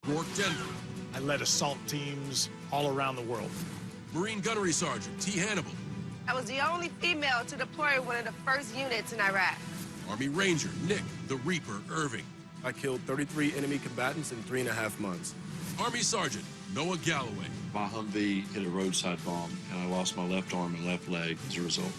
Rourke Denver. I led assault teams all around the world. Marine Gunnery Sergeant T. Hannibal. I was the only female to deploy one of the first units in Iraq. Army Ranger Nick the Reaper Irving. I killed 33 enemy combatants in 3.5 months. Army Sergeant Noah Galloway. My Humvee hit a roadside bomb, and I lost my left arm and left leg as a result.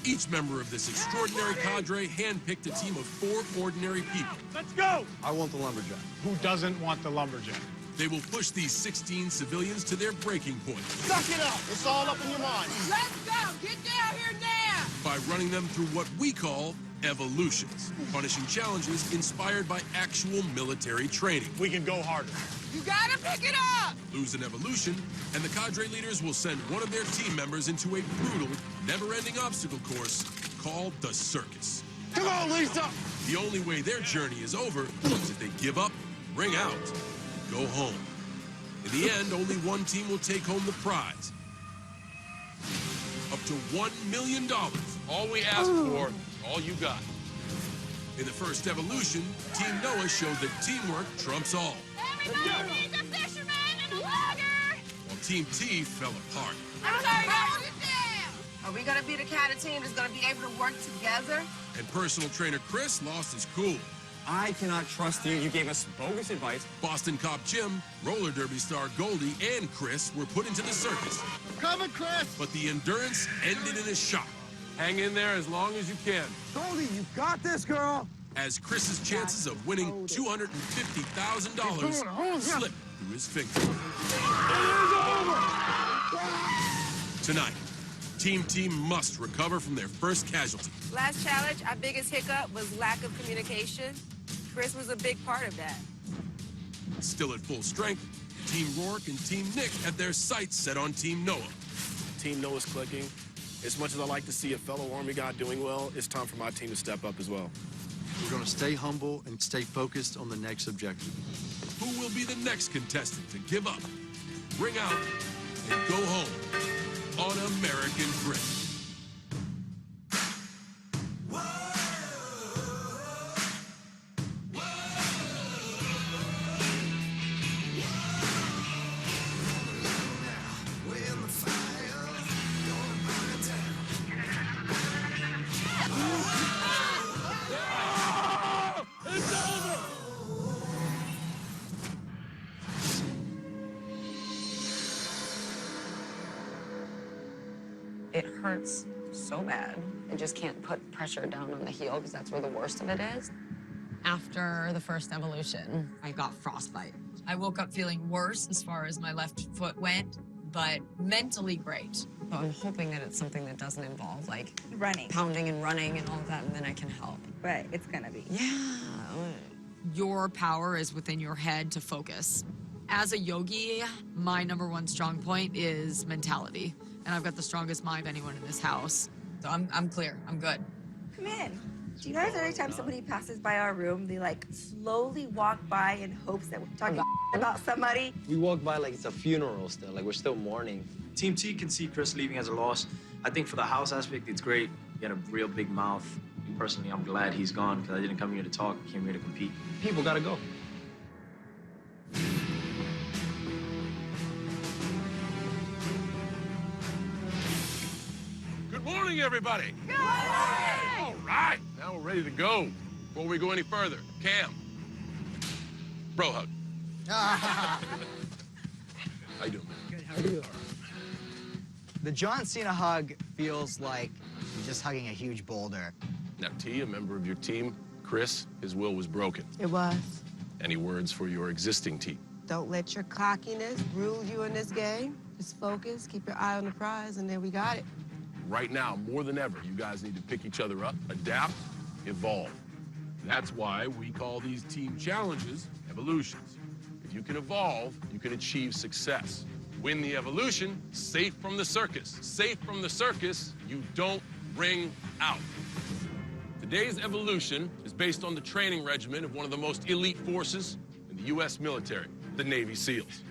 Each member of this extraordinary cadre handpicked a team of 4 ordinary people. Let's go! I want the lumberjack. Who doesn't want the lumberjack? They will push these 16 civilians to their breaking point. Suck it up! It's all up in your mind. Let's go! Get down here now! By running them through what we call evolutions, punishing challenges inspired by actual military training. We can go harder. You gotta pick it up! Lose an evolution, and the cadre leaders will send one of their team members into a brutal, never-ending obstacle course called the circus. Come on, Lisa! The only way their journey is over is if they give up, ring out, go home. In the end, only one team will take home the prize. Up to $1 million. All we ask for, all you got. In the first evolution, Team Noah showed that teamwork trumps all. Everybody needs a fisherman and a logger! While Team T fell apart. Everybody hold it down! Are we gonna be the kind of team that's gonna be able to work together? And personal trainer Chris lost his cool. I cannot trust you. You gave us bogus advice. Boston cop Jim, roller derby star Goldie, and Chris were put into the circus. Coming, Chris! But the endurance ended in a shock. Hang in there as long as you can. Goldie, you got this, girl! As Chris's chances of winning $250,000 slipped through his fingers. Tonight, Team T must recover from their first casualty. Last challenge, our biggest hiccup was lack of communication. Chris was a big part of that. Still at full strength, Team Rourke and Team Nick had their sights set on Team Noah. Team Noah's clicking. As much as I like to see a fellow Army guy doing well, it's time for my team to step up as well. We're going to stay humble and stay focused on the next objective. Who will be the next contestant to give up, ring out, and go home on American Grit? It hurts so bad. I just can't put pressure down on the heel because that's where the worst of it is. After the first evolution, I got frostbite. I woke up feeling worse as far as my left foot went, but mentally great. So I'm hoping that it's something that doesn't involve, like, running, pounding and running and all of that, and then I can help. but it's gonna be. Yeah. Your power is within your head to focus. As a yogi, my #1 strong point is mentality. And I've got the strongest mind of anyone in this house. So I'm clear. I'm good. Come in. Do you guys, every time somebody passes by our room, they like slowly walk by in hopes that we're talking about somebody? We walk by like it's a funeral still, like we're still mourning. Team T can see Chris leaving as a loss. I think for the house aspect, it's great. He had a real big mouth. Personally, I'm glad he's gone because I didn't come here to talk. I came here to compete. People gotta go. Good morning, everybody. Good morning! All right, now we're ready to go. Before we go any further, Cam, bro hug. How you doing, man? Good, how are you? The John Cena hug feels like you're just hugging a huge boulder. Now, T, a member of your team, Chris, his will was broken. It was. Any words for your existing team? Don't let your cockiness rule you in this game. Just focus, keep your eye on the prize, and then we got it. Right now, more than ever, you guys need to pick each other up, adapt, evolve. That's why we call these team challenges evolutions. If you can evolve, you can achieve success. Win the evolution, safe from the circus. Safe from the circus, you don't ring out. Today's evolution is based on the training regimen of one of the most elite forces in the U.S. military, the Navy SEALs.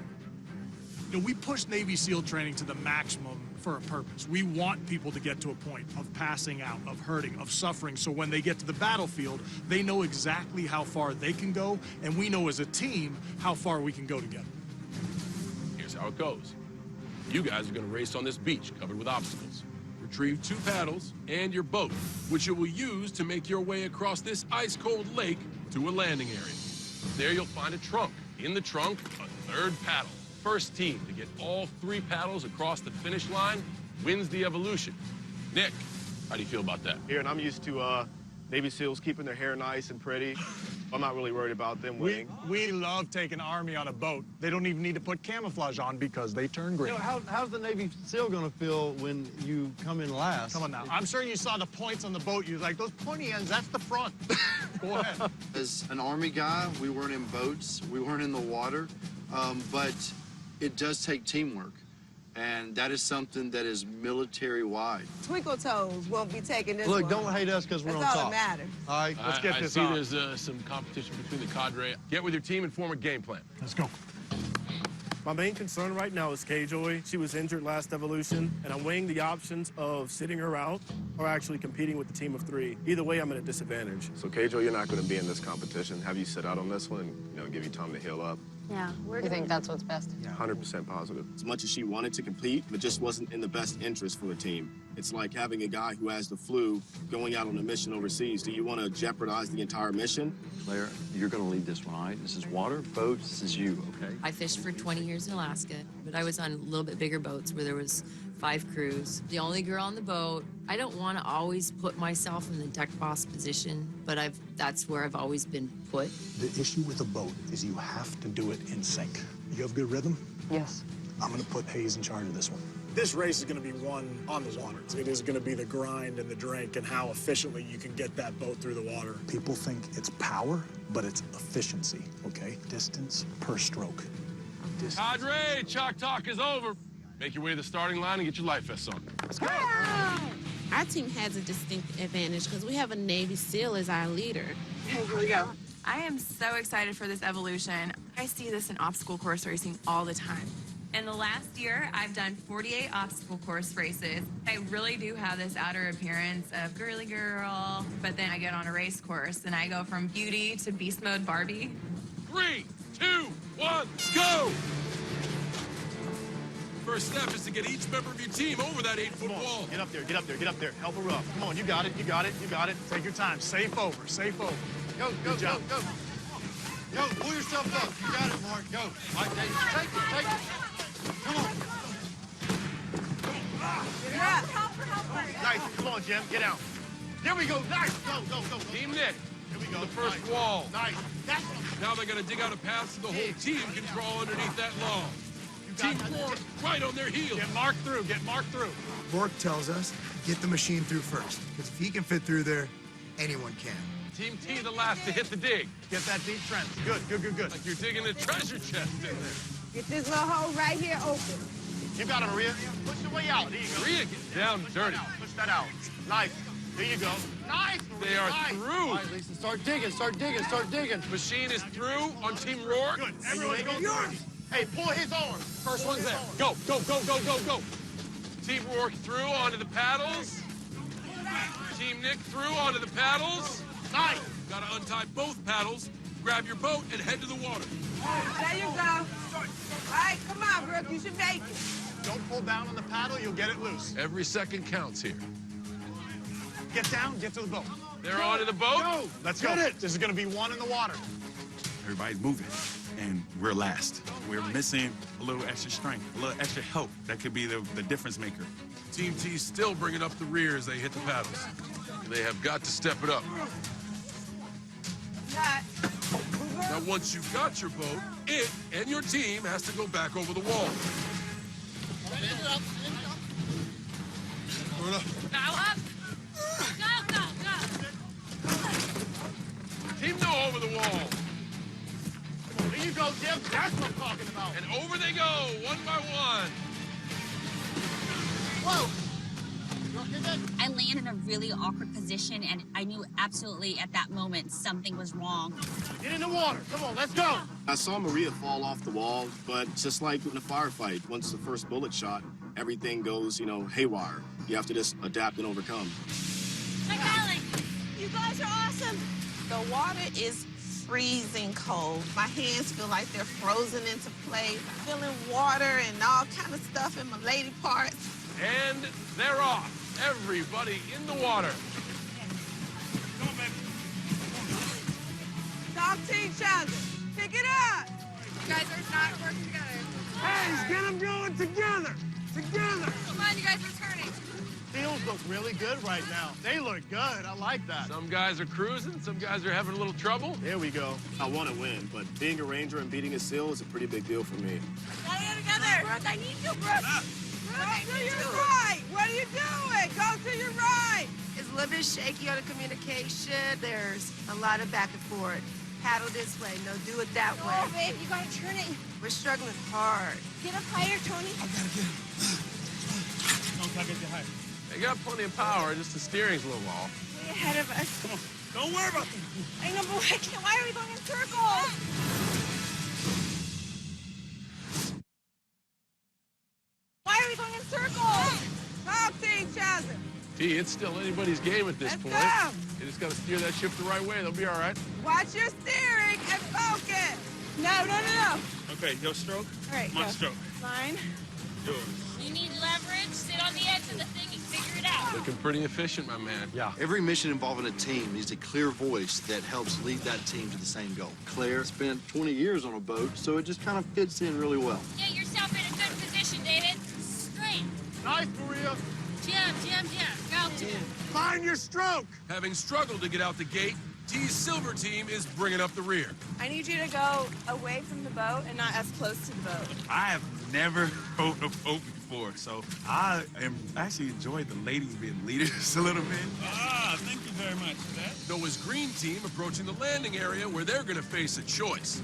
You know, we pushed Navy SEAL training to the maximum for a purpose. We want people to get to a point of passing out, of hurting, of suffering, so when they get to the battlefield, they know exactly how far they can go, and we know as a team how far we can go together. Here's how it goes. You guys are going to race on this beach covered with obstacles. Retrieve 2 paddles and your boat, which you will use to make your way across this ice-cold lake to a landing area. There you'll find a trunk. In the trunk, a 3rd paddle. First team to get all 3 paddles across the finish line wins the evolution. Nick, how do you feel about that? Here, and I'm used to Navy SEALs keeping their hair nice and pretty. I'm not really worried about them winning. We love taking Army on a boat. They don't even need to put camouflage on because they turn green. You know, how's the Navy SEAL going to feel when you come in last? Come on now. I'm sure you saw the points on the boat. You was like, those pointy ends, that's the front. Go ahead. As an Army guy, we weren't in boats, we weren't in the water, but it does take teamwork. And that is something that is military-wide. Twinkle Toes won't be taking this Look, one. don't hate us because we're on That's all top. that matters. All right, let's get this on. I see there's some competition between the cadre. Get with your team and form a game plan. Let's go. My main concern right now is Kay-Joy. She was injured last evolution, and I'm weighing the options of sitting her out or actually competing with the team of 3. Either way, I'm at a disadvantage. So, Kay-Joy, you're not going to be in this competition. Have you sit out on this one and, give you time to heal up? Yeah, you think that's what's best? 100% positive. As much as she wanted to compete, it just wasn't in the best interest for the team. It's like having a guy who has the flu going out on a mission overseas. Do you want to jeopardize the entire mission? Claire, you're going to lead this one, all right? This is water, boats, this is you, okay? I fished for 20 years in Alaska, but I was on a little bit bigger boats where there was 5 crews. The only girl on the boat. I don't want to always put myself in the deck boss position, but that's where I've always been put. The issue with a boat is you have to do it in sync. You have good rhythm? Yes. I'm going to put Hayes in charge of this one. This race is going to be won on the water. It is going to be the grind and the drink and how efficiently you can get that boat through the water. People think it's power, but it's efficiency, okay? Distance per stroke. Cadre, chalk talk is over. Make your way to the starting line and get your life vests on. Let's go. Our team has a distinct advantage because we have a Navy SEAL as our leader. Okay, here we go. I am so excited for this evolution. I see this in obstacle course racing all the time. In the last year, I've done 48 obstacle course races. I really do have this outer appearance of girly girl, but then I get on a race course and I go from beauty to beast mode Barbie. 3, 2, 1, go! First step is to get each member of your team over that 8-foot wall. Get up there, get up there, get up there. Help her up. Come on, you got it, you got it, you got it. Take your time. Safe over, safe over. Go, Good job. go. Yo, pull yourself up. You got it, Mark. Go. All right, take it. Come on. Nice. Come on, Jim. Get out. There we go. Nice. Go. Team Nick. Here we go. The first wall. Nice. Now they're going to dig out a path so the whole team can crawl underneath that log. Team 4 right on their heels. Get marked through. Get marked through. Bork tells us, get the machine through first. Because if he can fit through there, anyone can. Team T the last to hit the dig. Get that deep trench. Good. Like you're digging a treasure chest in there. Get this little hole right here open. You got it, Maria. Push your way out. There you go. Maria, get down dirty. Push that out. Nice. There you go. Nice, Maria. They are nice. through. All right, Lisa, start digging. Machine is through on Team Rourke. Good. Everyone go yours. Hey, pull his arm. First one's there. Go. Team Rourke through onto the paddles. Team Nick through onto the paddles. Nice. Got to untie both paddles, grab your boat, and head to the water. There you go. All right, come on, Brooke. You should make it. Don't pull down on the paddle. You'll get it loose. Every second counts here. Get down. Get to the boat. They're onto the boat. Go. Let's go. This is going to be one in the water. Everybody's moving, and we're last. We're missing a little extra strength, a little extra help. That could be the difference maker. Team T still bringing up the rear as they hit the paddles. They have got to step it up. Now, once you've got your boat, it and your team has to go back over the wall. Now up. Go. Team No over the wall. There you go, Jim. That's what I'm talking about. And over they go, one by one. Whoa. I landed in a really awkward position, and I knew absolutely at that moment something was wrong. Get in the water. Come on, let's go. I saw Maria fall off the wall, but just like in a firefight, once the first bullet shot, everything goes, haywire. You have to just adapt and overcome. You guys are awesome. The water is freezing cold. My hands feel like they're frozen into place. Feeling water and all kind of stuff in my lady parts. And they're off. Everybody in the water. Dog team challenge. Pick it up. You guys are not working together. Hey, get them going together. Together. Come on, you guys are turning. Seals look really good right now. They look good. I like that. Some guys are cruising, some guys are having a little trouble. Here we go. I want to win, but being a Ranger and beating a SEAL is a pretty big deal for me. Gotta get together. Brooke, I need you, Brooke. Go to your right. What are you doing? Go to your right. It's a little bit shaky on the communication. There's a lot of back and forth. Paddle this way. No, do it that way. Oh, babe, you gotta turn it. We're struggling hard. Get up higher, Tony. I gotta get him. No, I gotta get higher. They got plenty of power, just the steering's a little off. Way ahead of us. Come on. Don't worry about them. I know, but why are we going in circles? Why are we going in circles? Dog team challenge. T, it's still anybody's game at this Let's point. go. You just gotta steer that ship the right way, they'll be all right. Watch your steering and focus. No. Okay, your stroke. All right, My go. stroke. Fine. Yours. You need leverage, sit on the edge of the thing and figure it out. Looking pretty efficient, my man. Yeah. Every mission involving a team needs a clear voice that helps lead that team to the same goal. Claire spent 20 years on a boat, so it just kind of fits in really well. Get yourself in a good position, David. Straight. Nice, Maria. Jim. Go. Find your stroke. Having struggled to get out the gate, T's silver team is bringing up the rear. I need you to go away from the boat and not as close to the boat. I have never rode a boat before, so I am actually enjoyed the ladies being leaders a little bit. Ah, thank you very much for that. Noah's green team approaching the landing area where they're going to face a choice.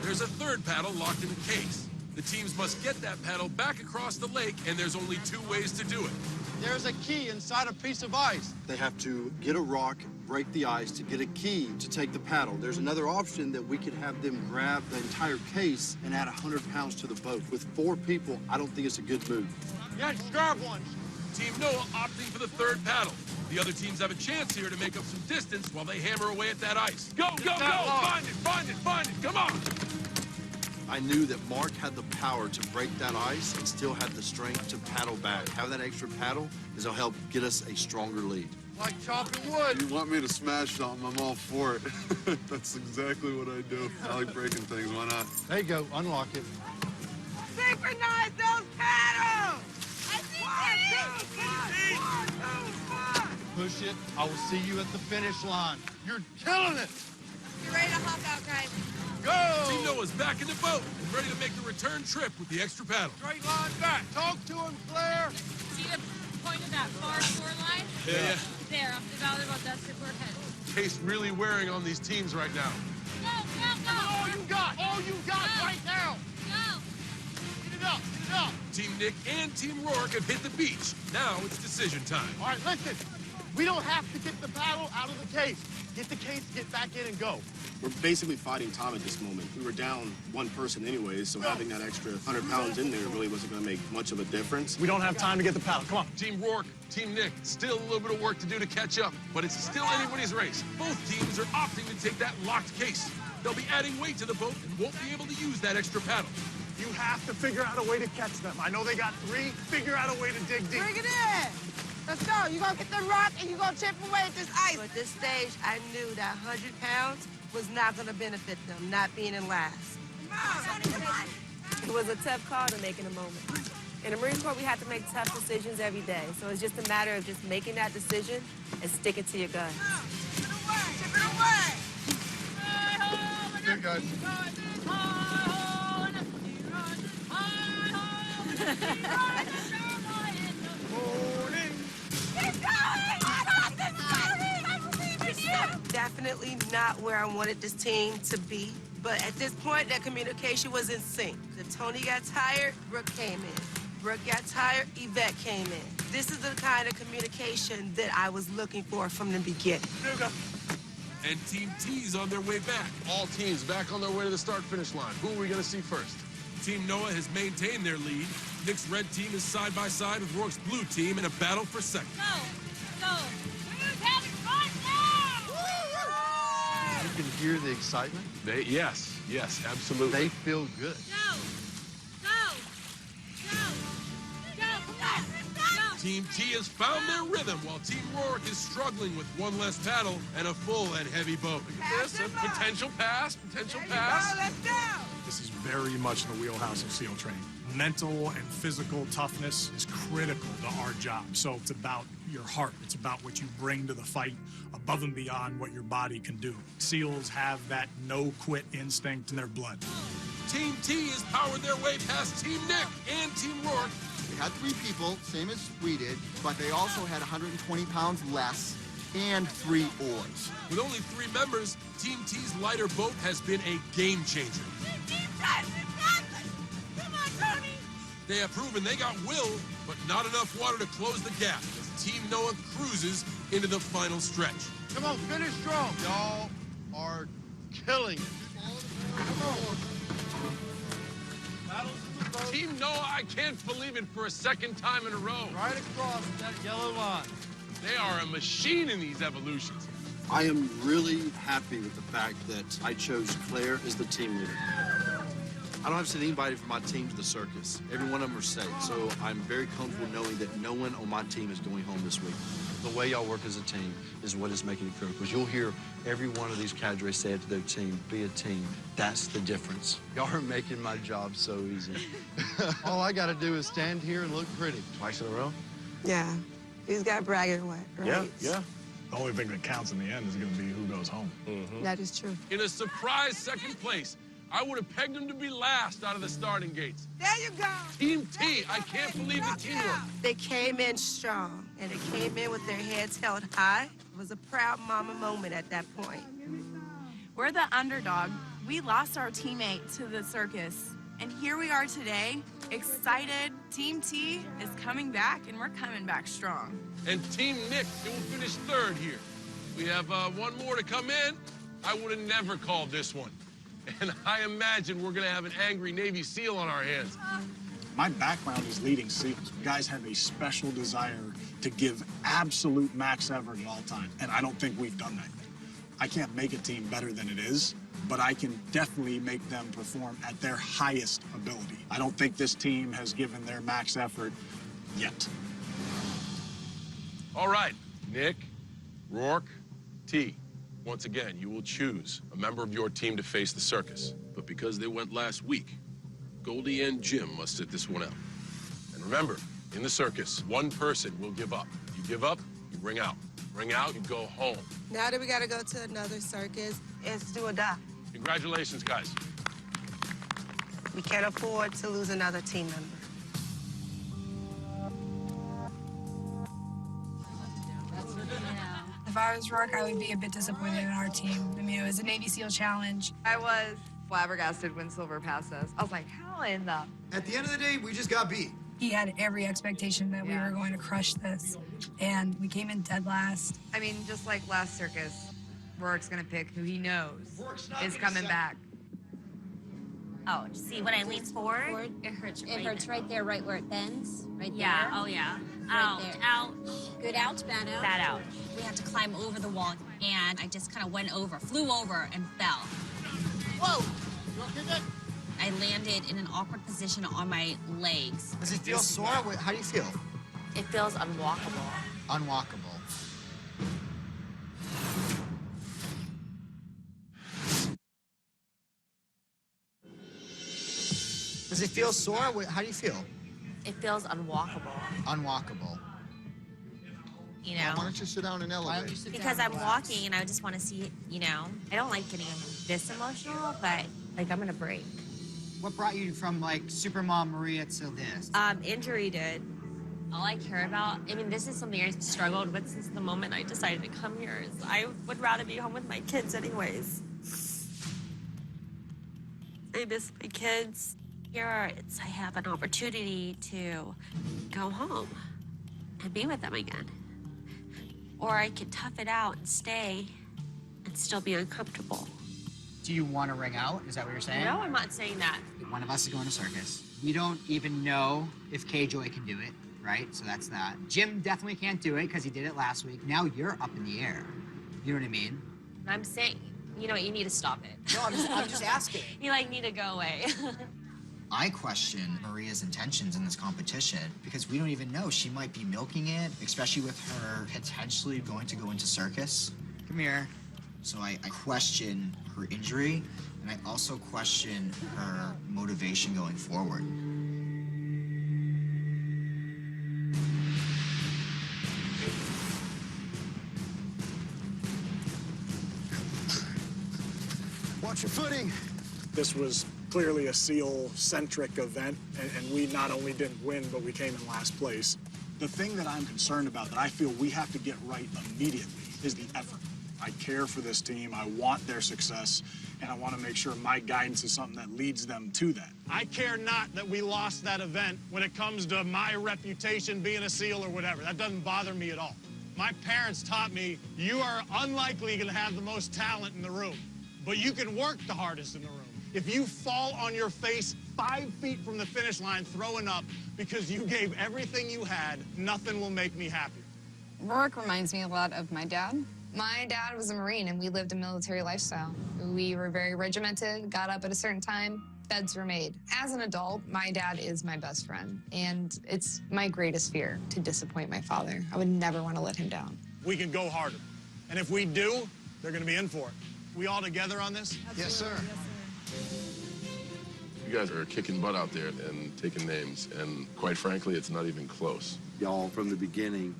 There's a third paddle locked in a case. The teams must get that paddle back across the lake, and there's only 2 ways to do it. There's a key inside a piece of ice. They have to get a rock, break the ice to get a key to take the paddle. There's another option that we could have them grab the entire case and add 100 pounds to the boat. With 4 people, I don't think it's a good move. Yeah, grab one. Team Noah opting for the third paddle. The other teams have a chance here to make up some distance while they hammer away at that ice. Go! Find it! Come on! I knew that Mark had the power to break that ice and still had the strength to paddle back. Having that extra paddle is gonna help get us a stronger lead. Like chopping wood. You want me to smash something, I'm all for it. That's exactly what I do. I like breaking things, why not? There you go. Unlock it. Synchronize those paddles. Push it. I will see you at the finish line. You're killing it. Get ready to hop out, guys. Go! Team Noah's back in the boat and ready to make the return trip with the extra paddle. Straight line back. Talk to him, Claire. See the point of that far shoreline? Yeah. There, up the valley about that's where we're headed. Case really wearing on these teams right now. Go! All you got right now. Go! Get it up. Team Nick and Team Rourke have hit the beach. Now it's decision time. All right, listen. We don't have to get the paddle out of the case. Get the case, get back in and go. We're basically fighting time at this moment. We were down 1 person anyways, so having that extra 100 pounds in there really wasn't going to make much of a difference. We don't have time to get the paddle. Come on. Team Rourke, Team Nick, still a little bit of work to do to catch up, but it's still anybody's race. Both teams are opting to take that locked case. They'll be adding weight to the boat and won't be able to use that extra paddle. You have to figure out a way to catch them. I know they got 3. Figure out a way to dig deep. Bring it in. Let's go. You're going to get the rock and you're going to chip away at this ice. At this stage, I knew that 100 pounds was not going to benefit them, not being in last. Come on. It was a tough call to make in a moment. In the Marine Corps, we have to make tough decisions every day. So it's just a matter of just making that decision and sticking to your gun. Chip it away. Good, guys. Definitely not where I wanted this team to be, but at this point, that communication was in sync. The Tony got tired, Brooke came in. Brooke got tired, Yvette came in. This is the kind of communication that I was looking for from the beginning. And Team T's on their way back. All teams back on their way to the start-finish line. Who are we going to see first? Team Noah has maintained their lead. Nick's red team is side by side with Rourke's blue team in a battle for second. Go! Who's having fun now? You can hear the excitement. Yes, absolutely. They feel good. Team T has found their rhythm while Team Rourke is struggling with one less paddle and a full and heavy boat. Look at this, a potential pass. Let's go! This is very much in the wheelhouse of SEAL training. Mental and physical toughness is critical to our job. So it's about your heart. It's about what you bring to the fight above and beyond what your body can do. SEALs have that no-quit instinct in their blood. Team T has powered their way past Team Nick and Team Rourke. We had 3 people, same as we did, but they also had 120 pounds less and 3 oars. With only 3 members, Team T's lighter boat has been a game changer. Come on, Tony! They have proven they got will, but not enough water to close the gap as Team Noah cruises into the final stretch. Come on, finish strong. Y'all are killing it. Come on. Team Noah, I can't believe it for a second time in a row. Right across that yellow line. They are a machine in these evolutions. I am really happy with the fact that I chose Claire as the team leader. I don't have to send anybody from my team to the circus. Every one of them are safe, so I'm very comfortable knowing that no one on my team is going home this week. The way y'all work as a team is what is making it critical. Because you'll hear every one of these cadres say it to their team, be a team. That's the difference. Y'all are making my job so easy. All I got to do is stand here and look pretty. Twice in a row? Yeah, he's got bragging rights. Yeah. The only thing that counts in the end is going to be who goes home. That is true. In a surprise second place, I would have pegged them to be last out of the starting gates. There you go. Team T, I can't believe the teamwork. They came in strong, and they came in with their heads held high. It was a proud mama moment at that point. We're the underdog. We lost our teammate to the circus. And here we are today, excited. Team T is coming back, and we're coming back strong. And Team Nick, who will finish third here. We have one more to come in. I would have never called this one. And I imagine we're going to have an angry Navy SEAL on our hands. My background is leading SEALs. Guys have a special desire to give absolute max effort at all times, and I don't think we've done that yet. I can't make a team better than it is, but I can definitely make them perform at their highest ability. I don't think this team has given their max effort yet. All right, Nick, Rourke, T. Once again, you will choose a member of your team to face the circus. But because they went last week, Goldie and Jim must sit this one out. And remember, in the circus, one person will give up. You give up, you ring out. Ring out, you go home. Now that we got to go to another circus, it's do or die. Congratulations, guys. We can't afford to lose another team member. If I was Rourke, I would be a bit disappointed in our team. I mean, it was a Navy SEAL challenge. I was flabbergasted when Silver passed us. I was like, how in the... At the end of the day, we just got beat. He had every expectation that we were going to crush this, and we came in dead last. I mean, just like last circus, Rourke's gonna pick who he knows is coming back. Oh, see when I lean forward, it hurts. It hurts right there, right where it bends, right there. Yeah. Oh yeah. Ouch. Ouch. Good ouch, bad ouch. Bad ouch. We had to climb over the wall, and I just kind of flew over, and fell. Whoa! I landed in an awkward position on my legs. Does it feel sore? How do you feel? It feels unwalkable. Unwalkable. Does it feel sore? How do you feel? It feels unwalkable. Unwalkable. You know? Why don't you sit down and elevate? Because I'm walking and I just want to see it, you know? I don't like getting this emotional, but like I'm gonna break. What brought you from like Supermom Maria to this? Injury did. All I care about, I mean, this is something I struggled with since the moment I decided to come here. Is I would rather be home with my kids anyways. I miss my kids. Here, I have an opportunity to go home and be with them again. Or I could tough it out and stay and still be uncomfortable. Do you want to ring out? Is that what you're saying? No, I'm not saying that. One of us is going to circus. We don't even know if K-Joy can do it, right? So that's that. Jim definitely can't do it because he did it last week. Now you're up in the air. You know what I mean? I'm saying, you know, you need to stop it. No, I'm just asking. You need to go away. I question Maria's intentions in this competition because we don't even know. She might be milking it, especially with her potentially going to go into circus. Come here. So I question her injury, and I also question her motivation going forward. Watch your footing. This was clearly a SEAL-centric event, and we not only didn't win, but we came in last place. The thing that I'm concerned about, that I feel we have to get right immediately, is the effort. I care for this team, I want their success, and I want to make sure my guidance is something that leads them to that. I care not that we lost that event when it comes to my reputation being a SEAL or whatever. That doesn't bother me at all. My parents taught me you are unlikely going to have the most talent in the room, but you can work the hardest in the room. If you fall on your face 5 feet from the finish line throwing up because you gave everything you had, nothing will make me happier. Rourke reminds me a lot of my dad. My dad was a Marine, and we lived a military lifestyle. We were very regimented, got up at a certain time, beds were made. As an adult, my dad is my best friend, and it's my greatest fear to disappoint my father. I would never want to let him down. We can go harder. And if we do, they're going to be in for it. We all together on this? Yes, sir. You guys are kicking butt out there and taking names, and quite frankly, it's not even close. Y'all, from the beginning,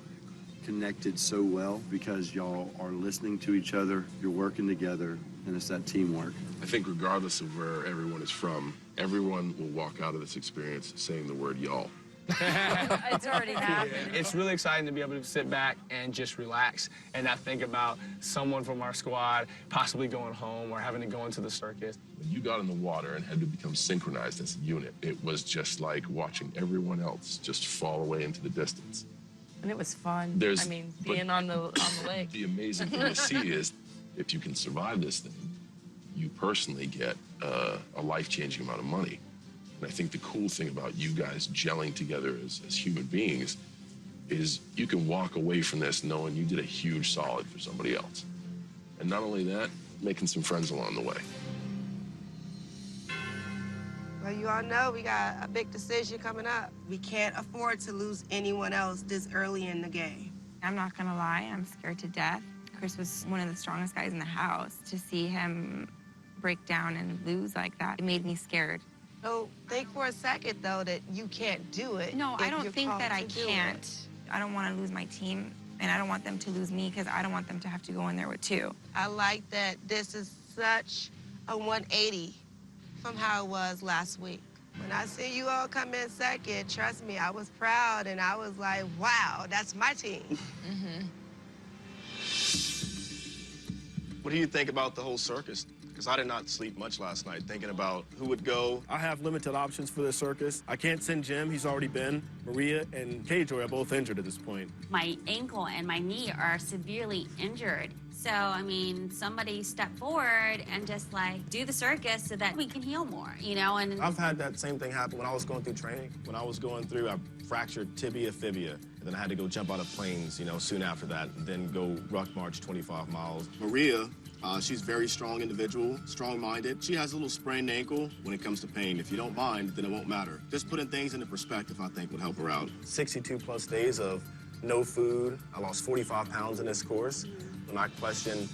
connected so well because y'all are listening to each other, you're working together, and it's that teamwork. I think regardless of where everyone is from, everyone will walk out of this experience saying the word y'all. It's already happened. It's really exciting to be able to sit back and just relax and not think about someone from our squad possibly going home or having to go into the circus. When you got in the water and had to become synchronized as a unit, it was just like watching everyone else just fall away into the distance. And it was fun. There's- I mean, being on the lake. The amazing thing to see is if you can survive this thing, you personally get a life-changing amount of money. And I think the cool thing about you guys gelling together as human beings is you can walk away from this knowing you did a huge solid for somebody else. And not only that, making some friends along the way. Well, you all know we got a big decision coming up. We can't afford to lose anyone else this early in the game. I'm not gonna lie, I'm scared to death. Chris was one of the strongest guys in the house. To see him break down and lose like that, it made me scared. So think for a second, though, that you can't do it. No, I if don't you're think called that I to do can't. it. I don't want to lose my team, and I don't want them to lose me because I don't want them to have to go in there with 2. I like that this is such a 180 from how it was last week. When I see you all come in second, trust me, I was proud, and I was like, wow, that's my team. What do you think about the whole circus? Because I did not sleep much last night thinking about who would go. I have limited options for this circus. I can't send Jim, he's already been. Maria and K-Joy are both injured at this point. My ankle and my knee are severely injured. So, I mean, somebody step forward and just, like, do the circus so that we can heal more, you know? And I've had that same thing happen when I was going through training. When I was going through, I fractured tibia, fibia. And then I had to go jump out of planes, you know, soon after that, and then go ruck march 25 miles. Maria, she's a very strong individual, strong-minded. She has a little sprained ankle when it comes to pain. If you don't mind, then it won't matter. Just putting things into perspective, I think, would help her out. 62+ days of no food. I lost 45 pounds in this course. And I question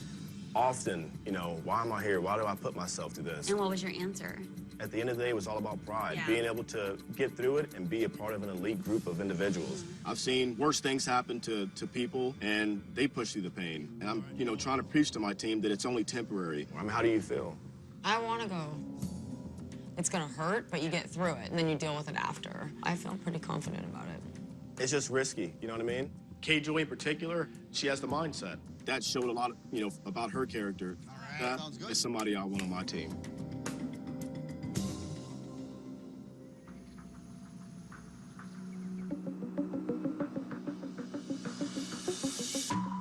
often, you know, why am I here? Why do I put myself through this? what was your answer? At the end of the day, it was all about pride. Yeah. Being able to get through it and be a part of an elite group of individuals. I've seen worse things happen to people, and they push through the pain. And I'm, you know, trying to preach to my team that it's only temporary. I mean, how do you feel? I want to go. It's going to hurt, but you get through it, and then you deal with it after. I feel pretty confident about it. It's just risky, you know what I mean? K-Joy in particular, she has the mindset. That showed a lot, you know, about her character. That is somebody I want on my team.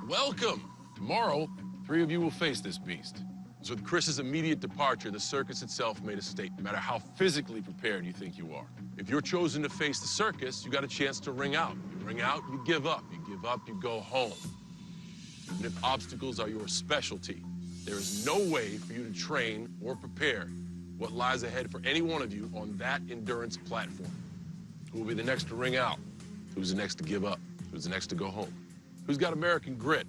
Welcome. Tomorrow, 3 of you will face this beast. So with Chris's immediate departure, the circus itself made a statement, no matter how physically prepared you think you are. If you're chosen to face the circus, you got a chance to ring out. You ring out, you give up. You give up, you go home. Even if obstacles are your specialty, there is no way for you to train or prepare what lies ahead for any one of you on that endurance platform. Who will be the next to ring out? Who's the next to give up? Who's the next to go home? Who's got American grit?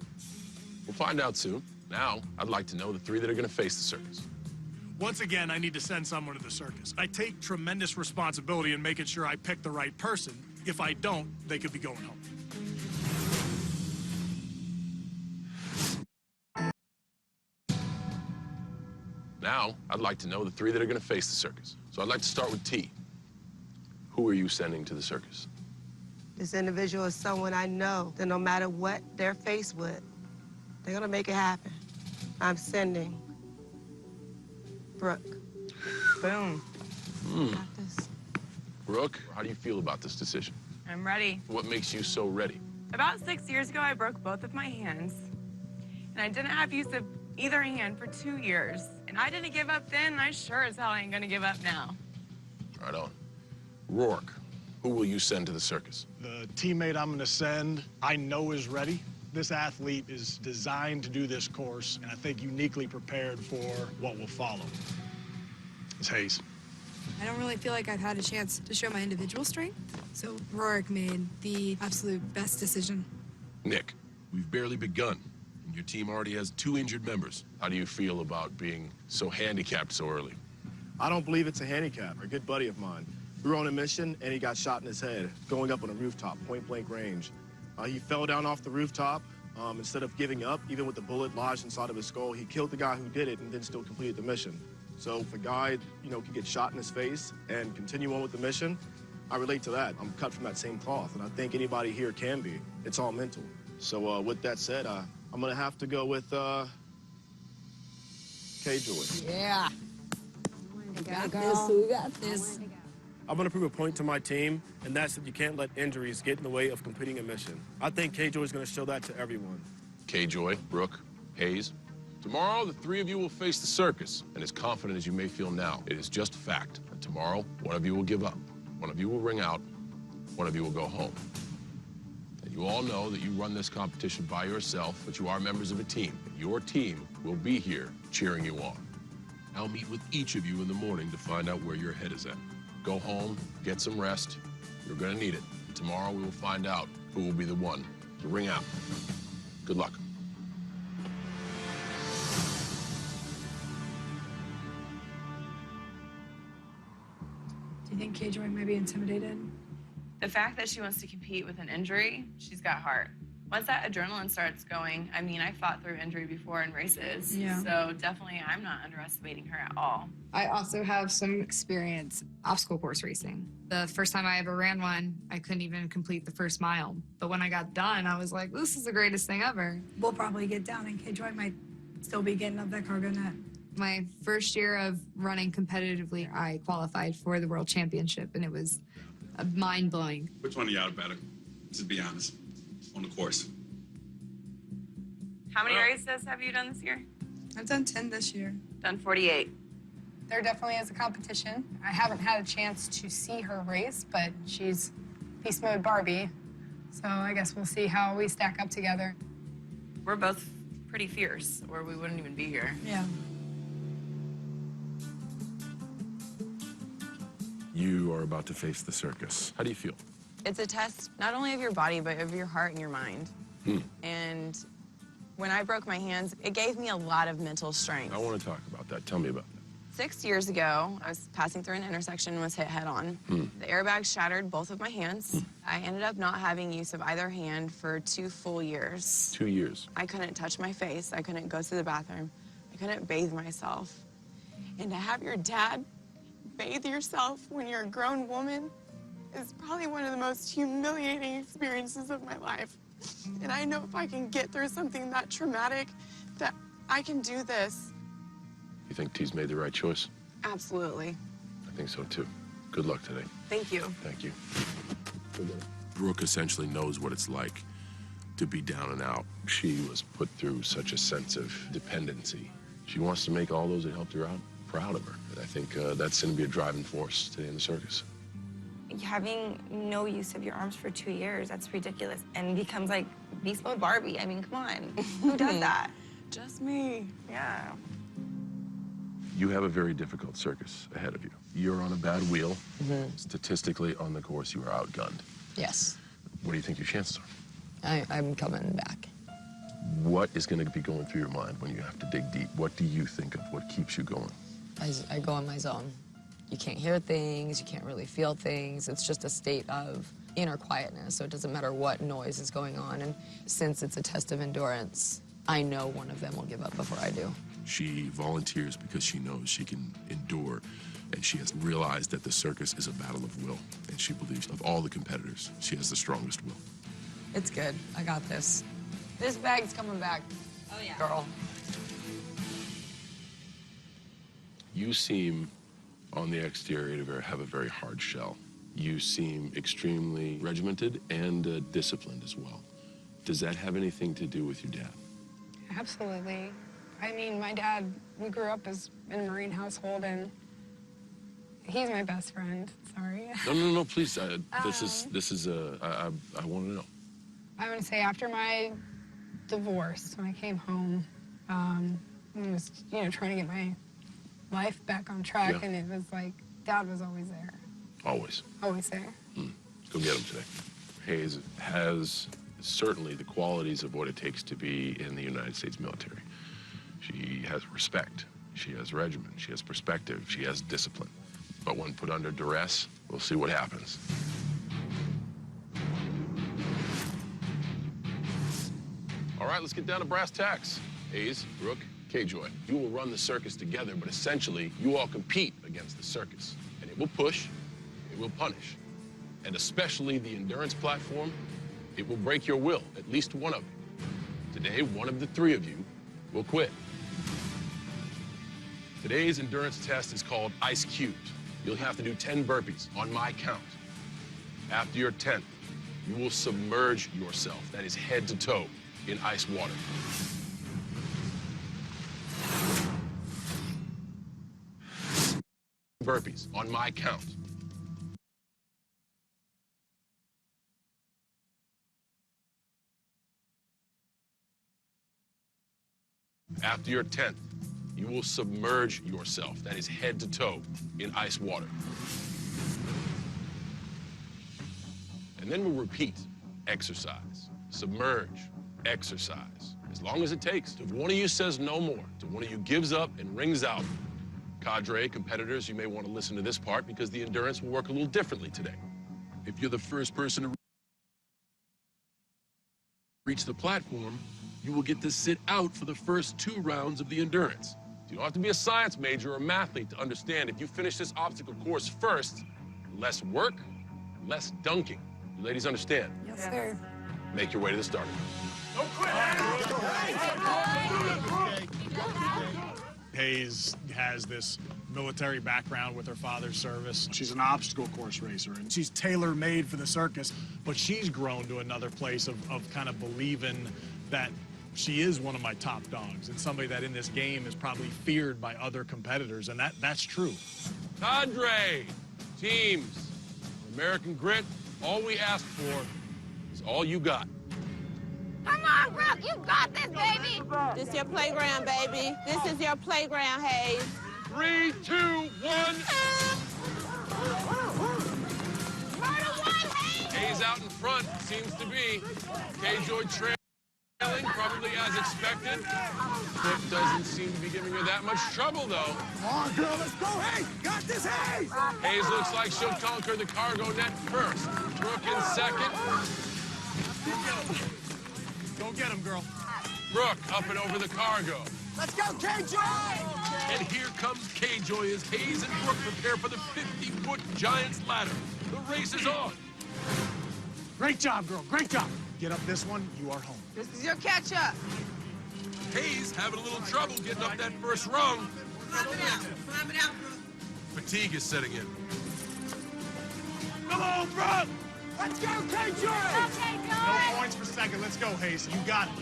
We'll find out soon. Now, I'd like to know the three that are going to face the circus. Once again, I need to send someone to the circus. I take tremendous responsibility in making sure I pick the right person. If I don't, they could be going home. Now, I'd like to know the three that are going to face the circus. So I'd like to start with T. Who are you sending to the circus? This individual is someone I know that no matter what they're faced with, they're gonna make it happen. I'm sending Brooke. Boom. Got this. Brooke, how do you feel about this decision? I'm ready. What makes you so ready? About 6 years ago, I broke both of my hands. And I didn't have use of either hand for 2 years. And I didn't give up then, and I sure as hell ain't gonna give up now. Right on. Rourke, who will you send to the circus? The teammate I'm gonna send, I know is ready. This athlete is designed to do this course, and I think uniquely prepared for what will follow. It's Hayes. I don't really feel like I've had a chance to show my individual strength, so Rourke made the absolute best decision. Nick, we've barely begun, and your team already has 2 injured members. How do you feel about being so handicapped so early? I don't believe it's a handicap. A good buddy of mine. We were on a mission, and he got shot in his head, going up on a rooftop, point-blank range. He fell down off the rooftop. Instead of giving up, even with the bullet lodged inside of his skull, he killed the guy who did it and then still completed the mission. So if a guy, can get shot in his face and continue on with the mission, I relate to that. I'm cut from that same cloth, and I think anybody here can be. It's all mental. So with that said, I'm gonna have to go with K-Joy. Yeah. We got this. We got this. I'm going to prove a point to my team, and that's that you can't let injuries get in the way of completing a mission. I think K-Joy is going to show that to everyone. K-Joy, Brooke, Hayes. Tomorrow, the 3 of you will face the circus, and as confident as you may feel now, it is just fact that tomorrow, one of you will give up, one of you will ring out, one of you will go home. And you all know that you run this competition by yourself, but you are members of a team, and your team will be here cheering you on. I'll meet with each of you in the morning to find out where your head is at. Go home, get some rest. You're gonna need it. Tomorrow we will find out who will be the one to ring out. Good luck. Do you think K-Joy might be intimidated? The fact that she wants to compete with an injury, she's got heart. Once that adrenaline starts going, I fought through injury before in races. Yeah. So definitely I'm not underestimating her at all. I also have some experience obstacle course racing. The first time I ever ran one, I couldn't even complete the first mile. But when I got done, I was like, this is the greatest thing ever. We'll probably get down, and K-Joy might still be getting up that cargo net. My first year of running competitively, I qualified for the World Championship, and it was mind-blowing. Which one of y'all better? Just be honest. On the course. How many races have you done this year? I've done 10 this year. Done 48. There definitely is a competition. I haven't had a chance to see her race, but she's Beast Mode Barbie. So I guess we'll see how we stack up together. We're both pretty fierce, or we wouldn't even be here. Yeah. You are about to face the circus. How do you feel? It's a test not only of your body, but of your heart and your mind. And when I broke my hands, it gave me a lot of mental strength. I want to talk about that. Tell me about that. 6 years ago, I was passing through an intersection and was hit head-on. The airbag shattered both of my hands. I ended up not having use of either hand for 2 full years. 2 years. I couldn't touch my face. I couldn't go to the bathroom. I couldn't bathe myself. And to have your dad bathe yourself when you're a grown woman is probably one of the most humiliating experiences of my life. And I know if I can get through something that traumatic, that I can do this. You think T's made the right choice? Absolutely. I think so, too. Good luck today. Thank you. Thank you. Brooke essentially knows what it's like to be down and out. She was put through such a sense of dependency. She wants to make all those that helped her out proud of her. And I think that's going to be a driving force today in the circus. Having no use of your arms for 2 years, that's ridiculous. And becomes like beast mode Barbie. I mean, come on. Who does that? Just me. Yeah. You have a very difficult circus ahead of you. You're on a bad wheel. Statistically, on the course, you are outgunned. Yes. What do you think your chances are? I'm coming back. What is going to be going through your mind when you have to dig deep? What do you think of? What keeps you going? I go in my zone. You can't hear things, you can't really feel things. It's just a state of inner quietness, so it doesn't matter what noise is going on. And since it's a test of endurance, I know one of them will give up before I do. She volunteers because she knows she can endure, and she has realized that the circus is a battle of will, and she believes of all the competitors, she has the strongest will. It's good. I got this. This bag's coming back. Oh, yeah. Girl. You seem, on the exterior, to have a very hard shell. You seem extremely regimented and disciplined as well. Does that have anything to do with your dad? Absolutely. I mean, my dad, we grew up in a Marine household, and he's my best friend. Sorry. No, please. This is I want to know. I want to say after my divorce, when I came home, I was, trying to get my life back on track, Yeah. and it was like, Dad was always there. Always. Always there. Go get him today. Hayes has certainly the qualities of what it takes to be in the United States military. She has respect. She has regimen. She has perspective. She has discipline. But when put under duress, we'll see what happens. All right, let's get down to brass tacks. Hayes, Brooke, K-Joy. You will run the circus together, but essentially, you all compete against the circus. And it will push, it will punish. And especially the endurance platform, it will break your will, at least one of you. Today, one of the three of you will quit. Today's endurance test is called Ice Cubed. You'll have to do 10 burpees on my count. After your 10th, you will submerge yourself, that is head to toe, in ice water. Burpees on my count. After your 10th, you will submerge yourself, that is head to toe, in ice water. And then we'll repeat exercise, submerge, exercise, as long as it takes. If one of you says no more, if one of you gives up and rings out, cadre, competitors, you may want to listen to this part because the endurance will work a little differently today. If you're the first person to reach the platform, you will get to sit out for the first 2 rounds of the endurance. You don't have to be a science major or a mathlete to understand if you finish this obstacle course first, less work, less dunking. You ladies understand? Yes, sir. Make your way to the starting line. Hayes has this military background with her father's service. She's an obstacle course racer, and she's tailor-made for the circus, but she's grown to another place of kind of believing that she is one of my top dogs and somebody that in this game is probably feared by other competitors, and that's true. Cadre, teams, American grit, all we ask for is all you got. Come on, Brooke, you got this, baby. This is your playground, baby. This is your playground, Hayes. 3, 2, 1. Hayes out in front, seems to be. K-Joy trailing, probably as expected. Brooke doesn't seem to be giving her that much trouble, though. Come on, girl, let's go, Hayes! Got this, Hayes! Hayes looks like she'll conquer the cargo net first. Brooke in second. Go get him, girl. Brooke up and over the cargo. Let's go, K-Joy! And here comes K-Joy as Hayes and Brooke prepare for the 50-foot Giants ladder. The race is on. Great job, girl. Great job. Get up this one, you are home. This is your catch-up. Hayes having a little trouble getting up that first rung. Climb it out. Climb it out, Brooke. Fatigue is setting in. Come on, Brooke! Let's go, K-Joy! No points per second. Let's go, Hayes. You got it.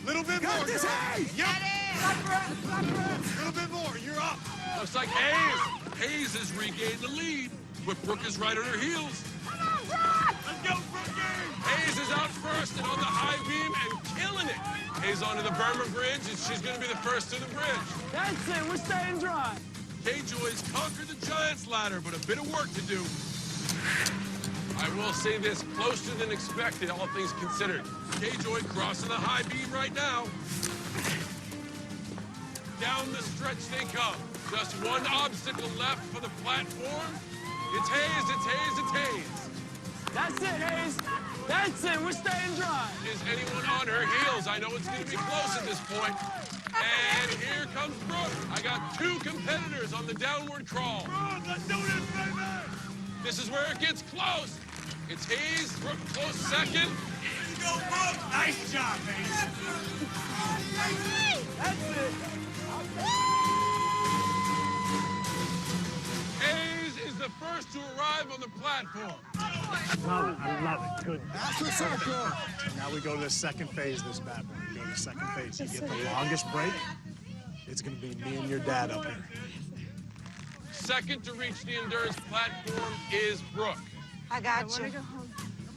Little bit more. Got this, girl. Hayes! Yep. Get it. A little bit more, you're up. Looks like Hayes has regained the lead, but Brooke is right on her heels. Let's go, Brookie! Hayes is out first and on the high beam and killing it. Hayes onto the Burma Bridge, and she's going to be the first to the bridge. That's it. We're staying dry. K-Joy's conquered the Giants ladder, but a bit of work to do. I will say this, closer than expected, all things considered. K-Joy crossing the high beam right now. Down the stretch they come. Just one obstacle left for the platform. It's Hayes, it's Hayes, it's Hayes. That's it, Hayes. That's it. We're staying dry. Is anyone on her heels? I know it's going to be close at this point. And here comes Brooke. I got two competitors on the downward crawl. Brooke, let's do this, baby! This is where it gets close. It's Hayes, Brooke close second. There you go, Brooke. Nice job, Hayes. That's it. Hayes is the first to arrive on the platform. I love it. Good. After circle. Now we go to the second phase of this battle. We go to the second phase. You get the longest break. It's going to be me and your dad up here. Second to reach the endurance platform is Brooke. I got you.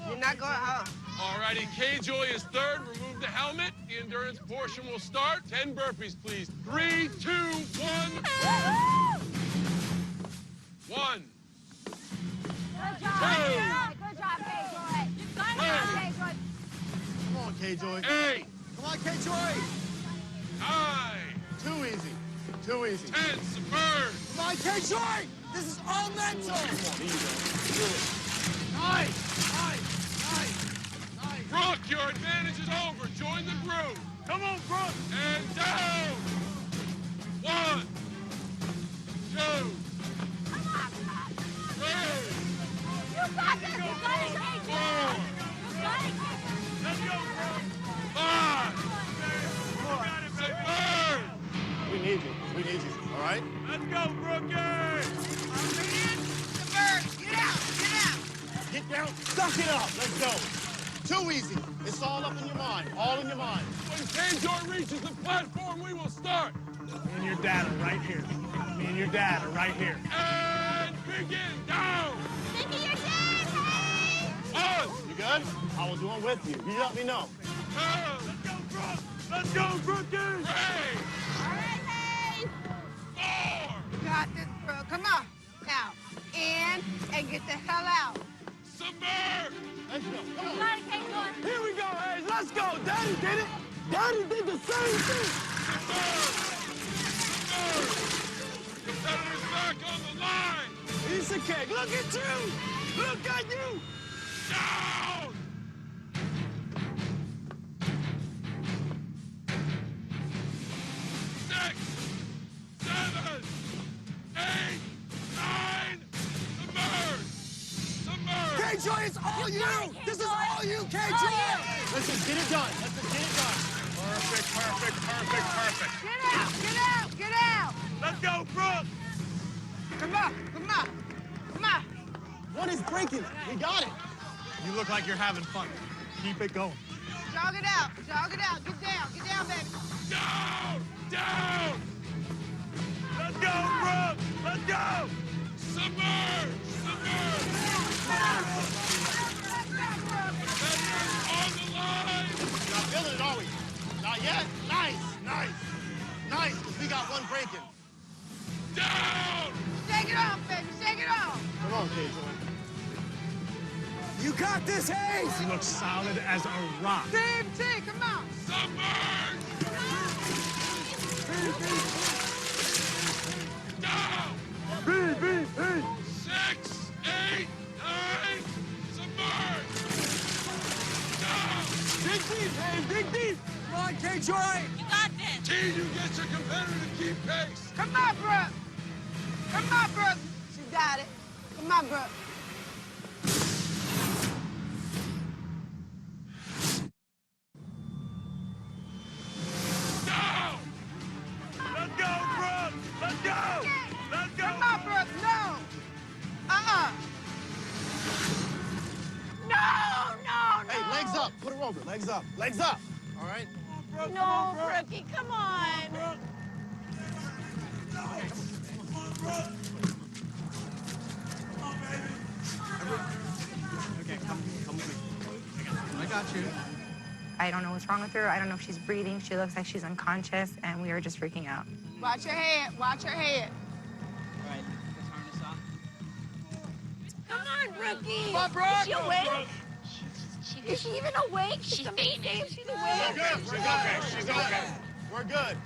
You're not going home. All righty, K-Joy is third. Remove the helmet. The endurance portion will start. 10 burpees, please. 3, 2, 1. 1. Good job, K-Joy. You've got it, K-Joy. Come on, K-Joy. 8. Come on, K-Joy. 9. Too easy. Too easy. 10. Submerge. Come on, K-Joy. This is all mental. Nice. Brooke, your advantage is over. Join the group. Come on, Brooke. And down. 1, 2, 3. You got this. You got it, K-Joy. You got it, K-Joy. Let's go, Brooke. 5. Submerge. We need you. We need you. All right? Let's go, Brookie. Get out. Get down. Suck it up. Let's go. Too easy. It's all up in your mind. All in your mind. When K-Joy reaches the platform, we will start. Me and your dad are right here. Me and your dad are right here. And begin. Down. Think of your dad, Hayes. 1. You good? I will do it with you. You let me know. 2. Let's go, Brooke. Let's go, Brookie. 3. All right, Hayes. 4. You got this, Brooke. Come on. Now, in and get the hell out. Submerge. Let's go. Come You on. got it, K-Joy. Here we go, Hayes. Let's go. Daddy did it. Daddy did the same thing. Competitors back on the line. Piece of cake. Look at you. Look at you. Down. 6, 7, 8, 9. Submerge. K-Joy, it's all you. This is all you, K-Joy. Let's just get it done. Let's just get it done. Perfect. Get out. Let's go, Brooke. Come on. One is breaking. We got it. You look like you're having fun. Keep it going. Jog it out. Get down, baby. Down. Let's go, Brooke. Let's go. Submerge. Competitors on the line. Not feeling it, are we? Not yet. Nice, because we got one breaking. Down. Shake it off, baby. Shake it off. Come on, K-Joy. You got this, Hayes. You look solid as a rock. Team T, come on. Submerge. Down. B. 6, 8, 9. Submerge. Down. Dig deep, Hayes. Dig deep. Come on, K-Joy. You got this. T, you get your competitor to keep pace. Come on, Brooke. She got it. Come on, Brooke. Down. Let's go, Brooke. Let's go. Come on, Brooke. No. Hey, legs up. Put her over. Legs up. All right? No, Brookie, come on. Okay, come with me. I got you. I don't know what's wrong with her. I don't know if she's breathing. She looks like she's unconscious, and we are just freaking out. Watch your head. Watch your head. All right, let's harness off. Come on, Brookie. Come on, Brooke. Is she awake? Is she even awake? She's amazing. She's awake. She's okay. She's okay. We're good.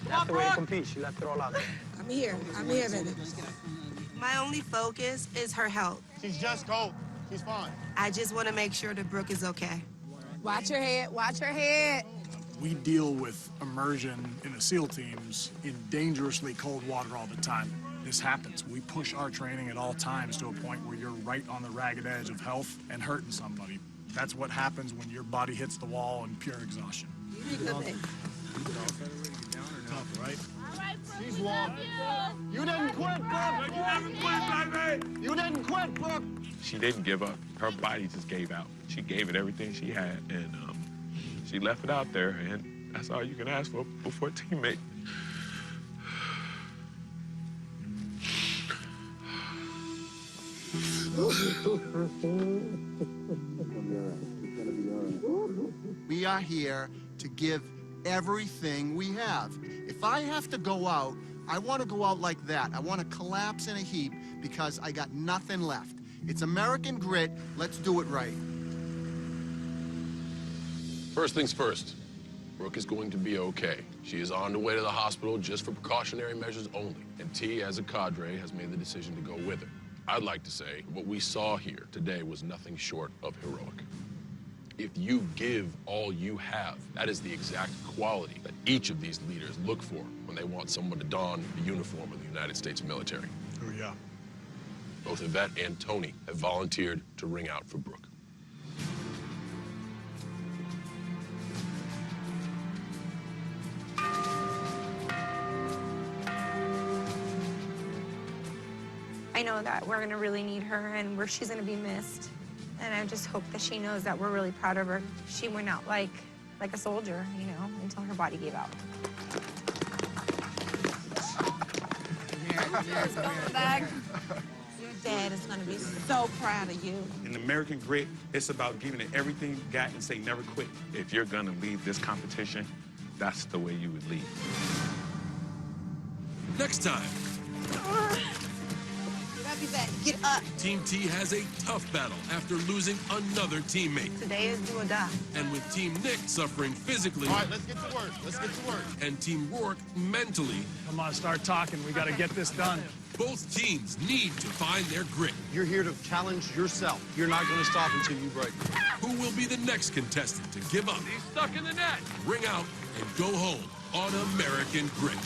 That's the way to compete. She left it all out there. I'm here, baby. My only focus is her health. She's just cold. She's fine. I just want to make sure that Brooke is okay. Watch her head. Watch her head. We deal with immersion in the SEAL teams in dangerously cold water all the time. This happens. We push our training at all times to a point where you're right on the ragged edge of health and hurting somebody. That's what happens when your body hits the wall in pure exhaustion. Good, babe. Tough, right? She's warm. You didn't quit, Brooke. You didn't quit, baby. You didn't quit, Brooke. She didn't give up. Her body just gave out. She gave it everything she had, and she left it out there, and that's all you can ask for before a teammate. We are here to give everything we have. If I have to go out, I want to go out like that. I want to collapse in a heap because I got nothing left. It's American grit. Let's do it right. First things first, Brooke is going to be okay. She is on the way to the hospital just for precautionary measures only, and T, as a cadre, has made the decision to go with her. I'd like to say what we saw here today was nothing short of heroic. If you give all you have, that is the exact quality that each of these leaders look for when they want someone to don the uniform of the United States military. Oh, yeah. Both Yvette and Tony have volunteered to ring out for Brooke. I know that we're gonna really need her and she's gonna be missed. And I just hope that she knows that we're really proud of her. She went out like a soldier, you know, until her body gave out. Your dad is going to be so proud of you. In American grit, it's about giving it everything you got and say never quit. If you're gonna leave this competition, that's the way you would leave. Next time, Get up, Yvette. Get up. Team T has a tough battle after losing another teammate. Today is do or die. And with Team Nick suffering physically. All right, let's get to work. Let's get to work. And Team Rourke mentally. Come on, start talking. We got to get this done. Both teams need to find their grit. You're here to challenge yourself. You're not going to stop until you break. Who will be the next contestant to give up? He's stuck in the net. Ring out and go home on American Grit.